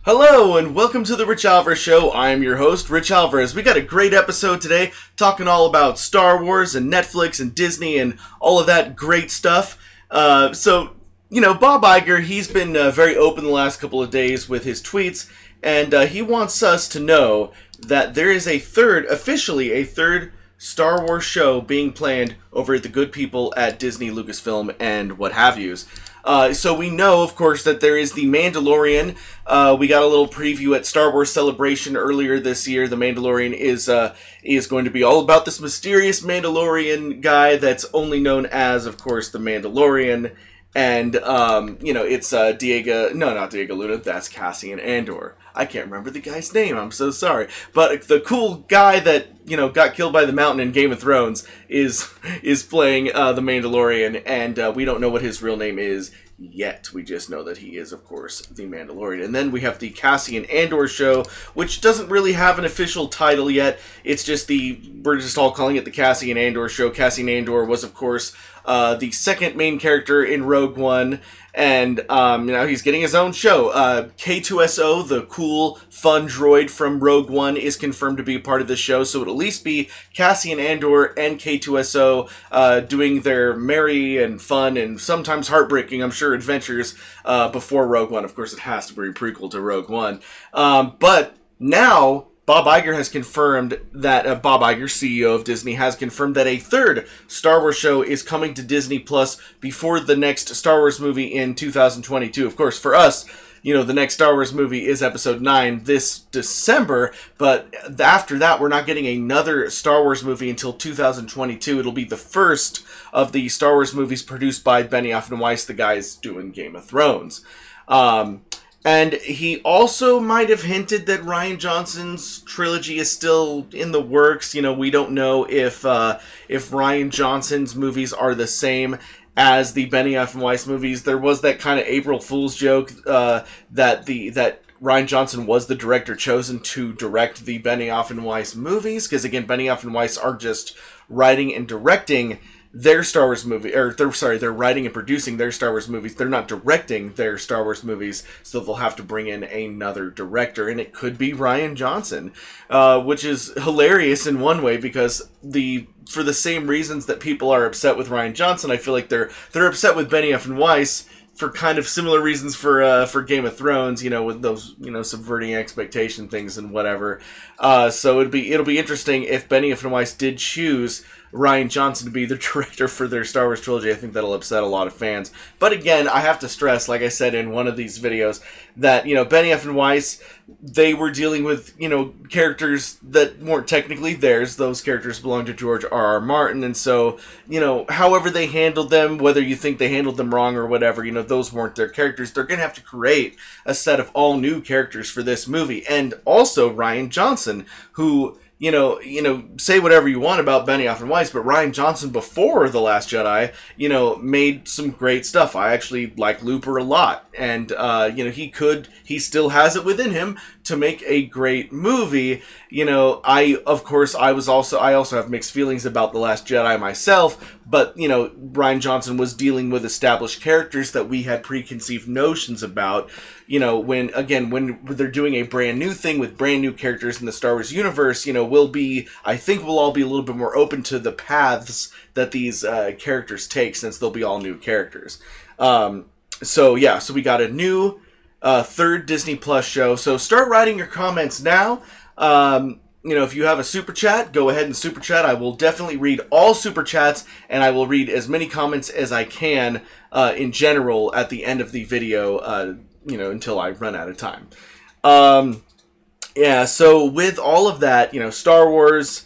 Hello and welcome to the Rich Alvarez Show. I'm your host, Rich Alvarez. We got a great episode today, talking all about Star Wars and Netflix and Disney and all of that great stuff. Bob Iger, he's been very open the last couple of days with his tweets, and he wants us to know that there is officially a third Star Wars show being planned over at the good people at Disney, Lucasfilm, and what have yous. So we know, of course, that there is The Mandalorian. We got a little preview at Star Wars Celebration earlier this year. The Mandalorian is going to be all about this mysterious Mandalorian guy that's only known as, of course, the Mandalorian. And, it's not Diego Luna, that's Casian Andor. I can't remember the guy's name, I'm so sorry. But the cool guy that, got killed by the mountain in Game of Thrones is playing the Mandalorian, and we don't know what his real name is yet. We just know that he is, of course, the Mandalorian. And then we have the Casian Andor show, which doesn't really have an official title yet. It's just we're just all calling it the Casian Andor show. Casian Andor was, of course, the second main character in Rogue One, and now he's getting his own show. K2SO, the cool, fun droid from Rogue One, is confirmed to be a part of this show, so it'll at least be Casian Andor and K2SO doing their merry and fun and sometimes heartbreaking, I'm sure, adventures before Rogue One. Of course, it has to be a prequel to Rogue One. But now Bob Iger has confirmed that, Bob Iger, CEO of Disney, has confirmed that a third Star Wars show is coming to Disney Plus before the next Star Wars movie in 2022. Of course, for us, the next Star Wars movie is Episode 9 this December, but after that, we're not getting another Star Wars movie until 2022. It'll be the first of the Star Wars movies produced by Benioff and Weiss, the guys doing Game of Thrones. And he also might have hinted that Rian Johnson's trilogy is still in the works. We don't know if Rian Johnson's movies are the same as the Benioff and Weiss movies. There was that kind of April Fool's joke that Rian Johnson was the director chosen to direct the Benioff and Weiss movies, because again, Benioff and Weiss are just writing and directing their Star Wars movie, they're writing and producing their Star Wars movies. They're not directing their Star Wars movies, so they'll have to bring in another director, and it could be Rian Johnson, which is hilarious in one way, because for the same reasons that people are upset with Rian Johnson, I feel like they're upset with Benioff and Weiss for kind of similar reasons for Game of Thrones, with those, subverting expectation things and whatever. So it'll be interesting if Benioff and Weiss did choose Rian Johnson to be the director for their Star Wars trilogy. I think that'll upset a lot of fans. But again, I have to stress, like I said in one of these videos, that, Benioff and Weiss, they were dealing with, characters that weren't technically theirs. Those characters belong to George R.R. Martin. And so, however they handled them, whether you think they handled them wrong or whatever, those weren't their characters. They're going to have to create a set of all new characters for this movie. And also Rian Johnson, who, say whatever you want about Benioff and Weiss, but Rian Johnson before The Last Jedi, made some great stuff. I actually like Looper a lot, and he still has it within him to make a great movie. I also have mixed feelings about The Last Jedi myself, but Rian Johnson was dealing with established characters that we had preconceived notions about. When they're doing a brand new thing with brand new characters in the Star Wars universe, I think we'll all be a little bit more open to the paths that these characters take, since they'll be all new characters. So we got a new third Disney Plus show. So start writing your comments now. If you have a super chat, go ahead and super chat. I will definitely read all super chats, and I will read as many comments as I can in general at the end of the video, until I run out of time. So with all of that, Star Wars,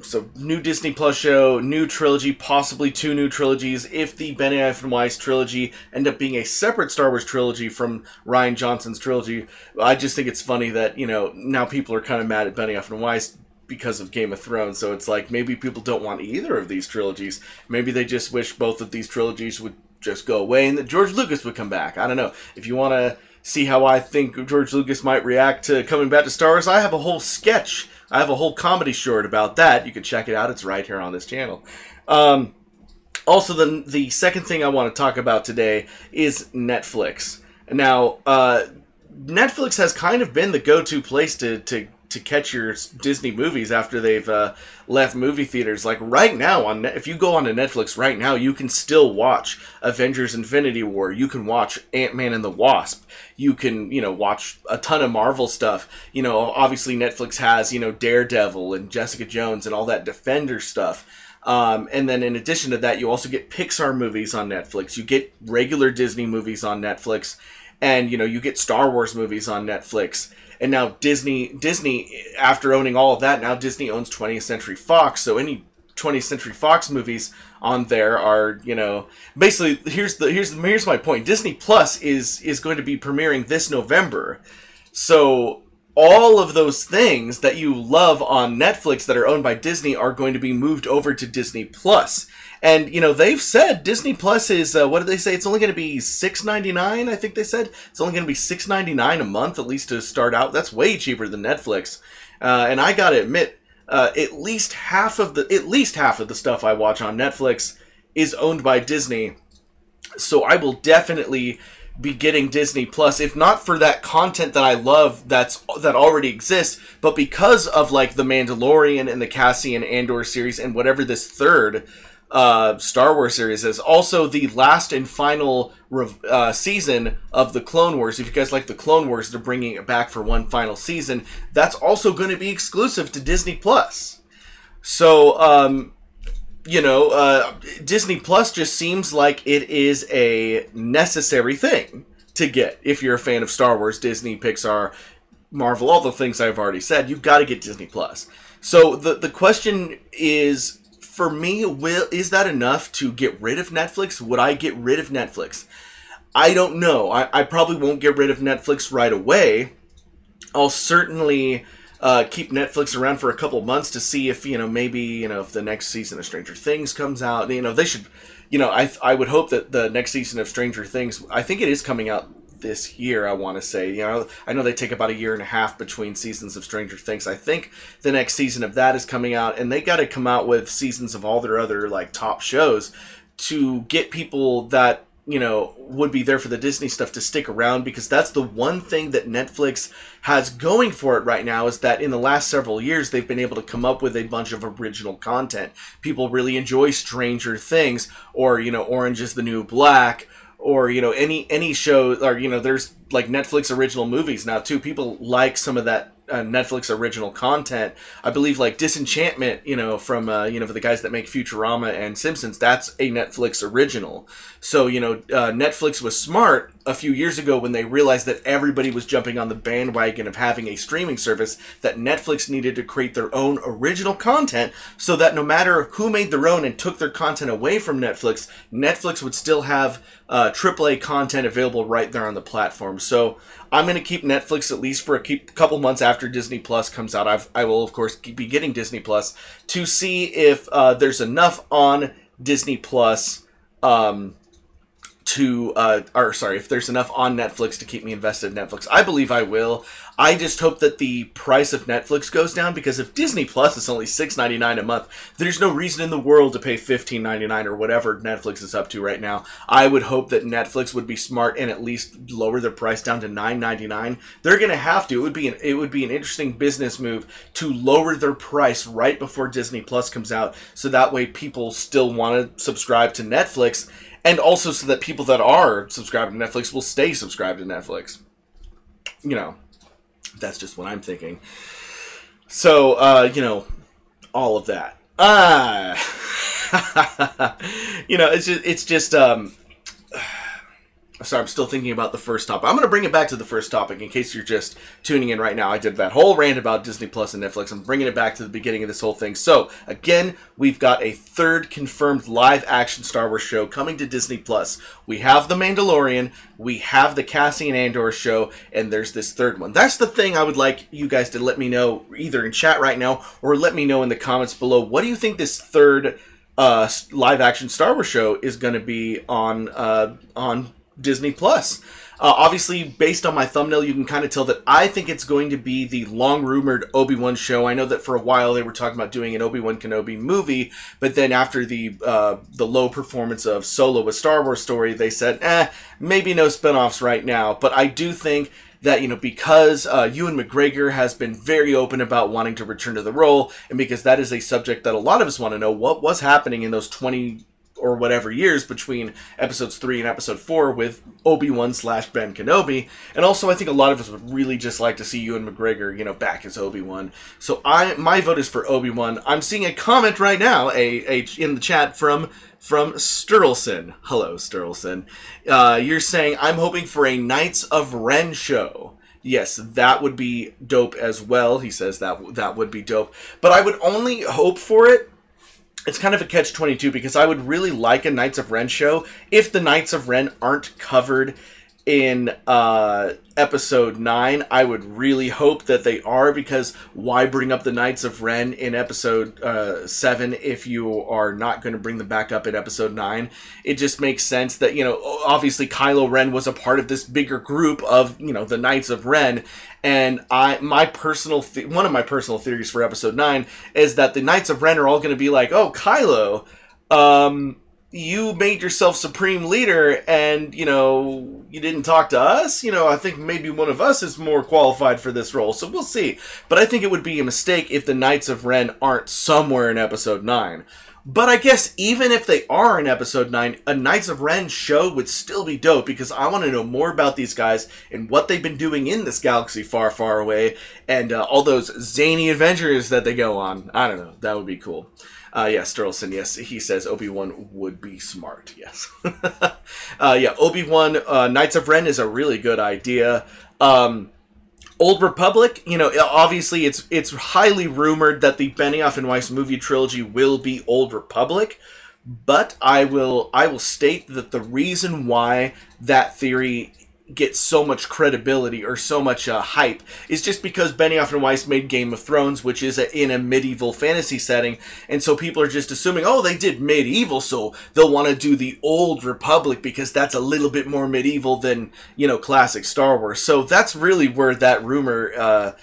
so new Disney Plus show, new trilogy, possibly 2 new trilogies. If the Benioff and Weiss trilogy end up being a separate Star Wars trilogy from Rian Johnson's trilogy, I just think it's funny that, now people are kind of mad at Benioff and Weiss because of Game of Thrones. So it's like, maybe people don't want either of these trilogies. Maybe they just wish both of these trilogies would just go away and that George Lucas would come back. I don't know. If you want to see how I think George Lucas might react to coming back to Star Wars, I have a whole sketch. I have a whole comedy short about that. You can check it out. It's right here on this channel. Also, the second thing I want to talk about today is Netflix. Now, Netflix has kind of been the go-to place to catch your Disney movies after they've left movie theaters. Like right now, if you go onto Netflix right now, you can still watch Avengers: Infinity War. You can watch Ant-Man and the Wasp. You can, watch a ton of Marvel stuff. Obviously Netflix has, Daredevil and Jessica Jones and all that Defender stuff. And then in addition to that, you also get Pixar movies on Netflix. You get regular Disney movies on Netflix. And, you get Star Wars movies on Netflix. And now Disney, after owning all of that, now Disney owns 20th Century Fox. So any 20th Century Fox movies on there are, basically, here's my point. Disney Plus is going to be premiering this November. So all of those things that you love on Netflix that are owned by Disney are going to be moved over to Disney Plus. And, they've said Disney Plus is, what did they say? It's only going to be $6.99, I think they said. It's only going to be $6.99 a month, at least to start out. That's way cheaper than Netflix. And I gotta admit, at least half of the stuff I watch on Netflix is owned by Disney. So I will definitely be getting Disney Plus, if not for that content that I love that already exists, but because of like the Mandalorian and the Cassian Andor series and whatever this third Star Wars series is. Also, the last and final season of the Clone Wars. If you guys like the Clone Wars, they're bringing it back for one final season. That's also going to be exclusive to Disney Plus. So, Disney Plus just seems like it is a necessary thing to get if you're a fan of Star Wars, Disney, Pixar, Marvel, all the things I've already said. You've got to get Disney Plus. So the question is, for me, is that enough to get rid of Netflix? Would I get rid of Netflix? I don't know. I probably won't get rid of Netflix right away. I'll certainly keep Netflix around for a couple months to see if, maybe, if the next season of Stranger Things comes out. They should, I would hope that the next season of Stranger Things, I think it is coming out this year, I want to say. I know they take about 1.5 years between seasons of Stranger Things. I think the next season of that is coming out, and they got to come out with seasons of all their other like top shows to get people that would be there for the Disney stuff to stick around, because that's the one thing that Netflix has going for it right now, is that in the last several years they've been able to come up with a bunch of original content. People really enjoy Stranger Things, or Orange is the New Black, or any show, or there's like Netflix original movies now too. People like some of that Netflix original content. I believe like Disenchantment, from for the guys that make Futurama and Simpsons, that's a Netflix original. So Netflix was smart a few years ago when they realized that everybody was jumping on the bandwagon of having a streaming service, that Netflix needed to create their own original content, so that no matter who made their own and took their content away from Netflix, Netflix would still have AAA content available right there on the platform. So I'm going to keep Netflix at least for a couple months after Disney Plus comes out. I will, of course, be getting Disney Plus to see if there's enough on Disney Plus if there's enough on Netflix to keep me invested in Netflix. I believe I will. I just hope that the price of Netflix goes down, because if Disney Plus is only $6.99 a month, there's no reason in the world to pay $15.99 or whatever Netflix is up to right now. I would hope that Netflix would be smart and at least lower their price down to $9.99. They're going to have to. It would be an interesting business move to lower their price right before Disney Plus comes out, so that way people still want to subscribe to Netflix, and also so that people that are subscribed to Netflix will stay subscribed to Netflix. That's just what I'm thinking. So, all of that. It's just sorry, I'm still thinking about the first topic. I'm going to bring it back to the first topic in case you're just tuning in right now. I did that whole rant about Disney Plus and Netflix. I'm bringing it back to the beginning of this whole thing. So, again, we've got a third confirmed live-action Star Wars show coming to Disney Plus. We have The Mandalorian, we have the Cassian Andor show, and there's this third one. That's the thing I would like you guys to let me know, either in chat right now, or let me know in the comments below. What do you think this third live-action Star Wars show is going to be on Disney Plus? Obviously, based on my thumbnail, you can kind of tell that I think it's going to be the long-rumored Obi-Wan show. I know that for a while they were talking about doing an Obi-Wan Kenobi movie, but then after the low performance of Solo: A Star Wars Story, they said, maybe no spinoffs right now. But I do think that, because Ewan McGregor has been very open about wanting to return to the role, and because that is a subject that a lot of us want to know, what was happening in those 20 or whatever years between episodes 3 and episode 4 with Obi-Wan / Ben Kenobi. And also, I think a lot of us would really just like to see Ewan McGregor, back as Obi-Wan. So my vote is for Obi-Wan. I'm seeing a comment right now, in the chat from Sturlson. Hello, Sturlson. You're saying, I'm hoping for a Knights of Ren show. Yes, that would be dope as well. He says that would be dope. But I would only hope for it. It's kind of a catch-22 because I would really like a Knights of Ren show if the Knights of Ren aren't covered in episode 9. I would really hope that they are, because why bring up the Knights of Ren in episode 7 if you are not going to bring them back up in episode 9? It just makes sense that, obviously Kylo Ren was a part of this bigger group of, the Knights of Ren. And one of my personal theories for episode 9 is that the Knights of Ren are all going to be like, oh, Kylo, you made yourself supreme leader and, you didn't talk to us. I think maybe one of us is more qualified for this role. So we'll see. But I think it would be a mistake if the Knights of Ren aren't somewhere in episode 9. But I guess even if they are in episode 9, a Knights of Ren show would still be dope, because I want to know more about these guys and what they've been doing in this galaxy far, far away, and all those zany adventures that they go on. I don't know. That would be cool. Yes, Sturlson, yes, he says Obi-Wan would be smart, yes. Yeah, Obi-Wan, Knights of Ren is a really good idea. Old Republic, obviously it's highly rumored that the Benioff and Weiss movie trilogy will be Old Republic, but I will state that the reason why that theory gets so much credibility or so much hype is just because Benioff and Weiss made Game of Thrones, which is in a medieval fantasy setting, and so people are just assuming, oh, they did medieval, so they'll want to do the Old Republic because that's a little bit more medieval than, classic Star Wars. So that's really where that rumor,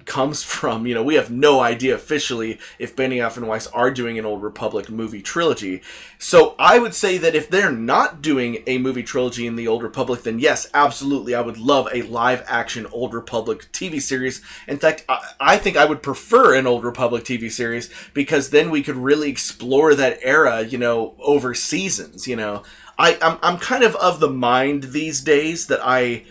comes from. We have no idea officially if Benioff and Weiss are doing an Old Republic movie trilogy. So I would say that if they're not doing a movie trilogy in the Old Republic, then yes, absolutely, I would love a live-action Old Republic TV series. In fact, I think I would prefer an Old Republic TV series, because then we could really explore that era, over seasons. I'm kind of the mind these days that I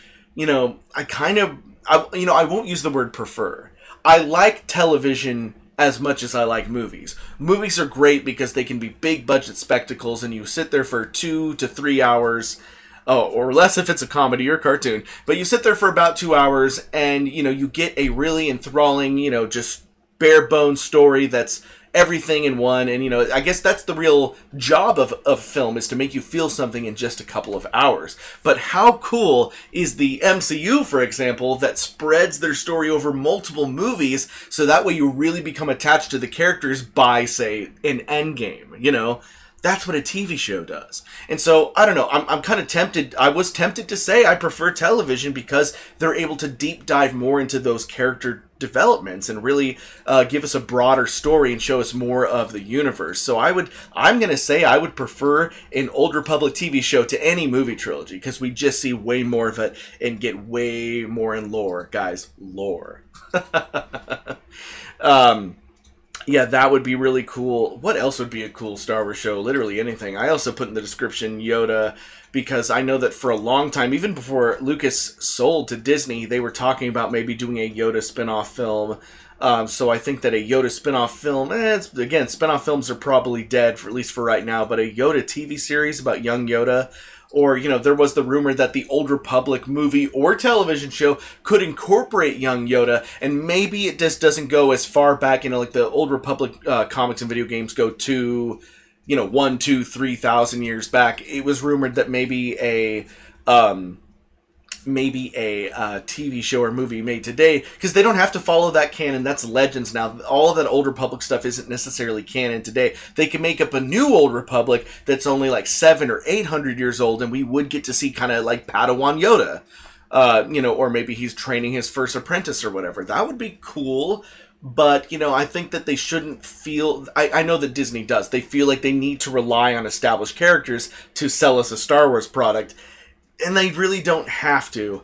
won't use the word prefer. I like television as much as I like movies. Movies are great because they can be big budget spectacles and you sit there for 2 to 3 hours, or less if it's a comedy or cartoon, but you sit there for about 2 hours and, you get a really enthralling, just bare bones story that's everything in one. And, I guess that's the real job of film, is to make you feel something in just a couple of hours. But how cool is the MCU, for example, that spreads their story over multiple movies, so that way you really become attached to the characters by, say, an Endgame, That's what a TV show does. And so, I don't know, I'm kind of tempted. I was tempted to say I prefer television because they're able to deep dive more into those character developments and really give us a broader story and show us more of the universe. So I'm going to say I would prefer an Old Republic TV show to any movie trilogy, because we just see way more of it and get way more in lore. Guys, lore. Yeah, that would be really cool. What else would be a cool Star Wars show? Literally anything. I also put in the description Yoda, because I know that for a long time, even before Lucas sold to Disney, they were talking about maybe doing a Yoda spin-off film. So I think that a Yoda spin-off film, again, spin-off films are probably dead, at least for right now, but a Yoda TV series about young Yoda, or, there was the rumor that the Old Republic movie or television show could incorporate young Yoda, and maybe it just doesn't go as far back, like the Old Republic comics and video games go to, 1, 2, 3,000 years back. It was rumored that maybe a TV show or movie made today, because they don't have to follow that canon. That's Legends now. All of that Old Republic stuff isn't necessarily canon today. They can make up a new Old Republic that's only like 700 or 800 years old, and we would get to see kind of like Padawan Yoda, or maybe he's training his first apprentice or whatever. That would be cool. But, I think that they shouldn't feel... I know that Disney does. They feel like they need to rely on established characters to sell us a Star Wars product. and they really don't have to.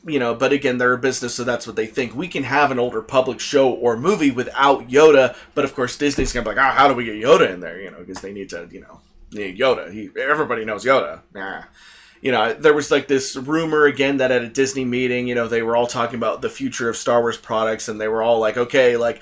You know, but again, they're a business, so that's what they think. We can have an older public show or movie without Yoda, but of course Disney's gonna be like, oh, how do we get Yoda in there? You know, because they need to, you know, need Yoda. Everybody knows Yoda. Nah. You know, there was like this rumor again that at a Disney meeting, you know, they were all talking about the future of Star Wars products, and they were all like, okay, like,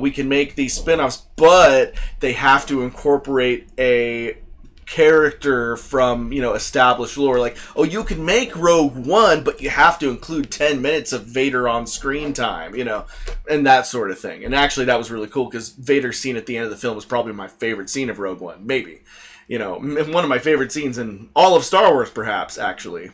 we can make these spin-offs, but they have to incorporate a character from, you know, established lore. Like, oh, you can make Rogue One, but you have to include 10 minutes of Vader on screen time, you know, and that sort of thing. And actually, that was really cool, because Vader's scene at the end of the film is probably my favorite scene of Rogue One, maybe. You know, one of my favorite scenes in all of Star Wars, perhaps, actually.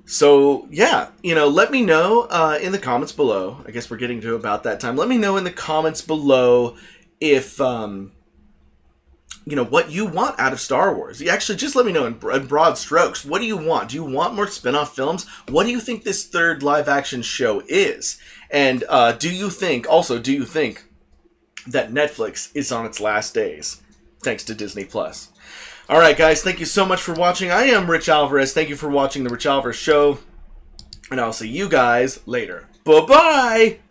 So, yeah, you know, let me know in the comments below. I guess we're getting to about that time. Let me know in the comments below if, you know, what you want out of Star Wars. You actually, just let me know in broad strokes. What do you want? Do you want more spin-off films? What do you think this third live-action show is? And do you think that Netflix is on its last days, thanks to Disney+? Alright, guys, thank you so much for watching. I am Rich Alvarez. Thank you for watching The Rich Alvarez Show. And I'll see you guys later. Bye-bye!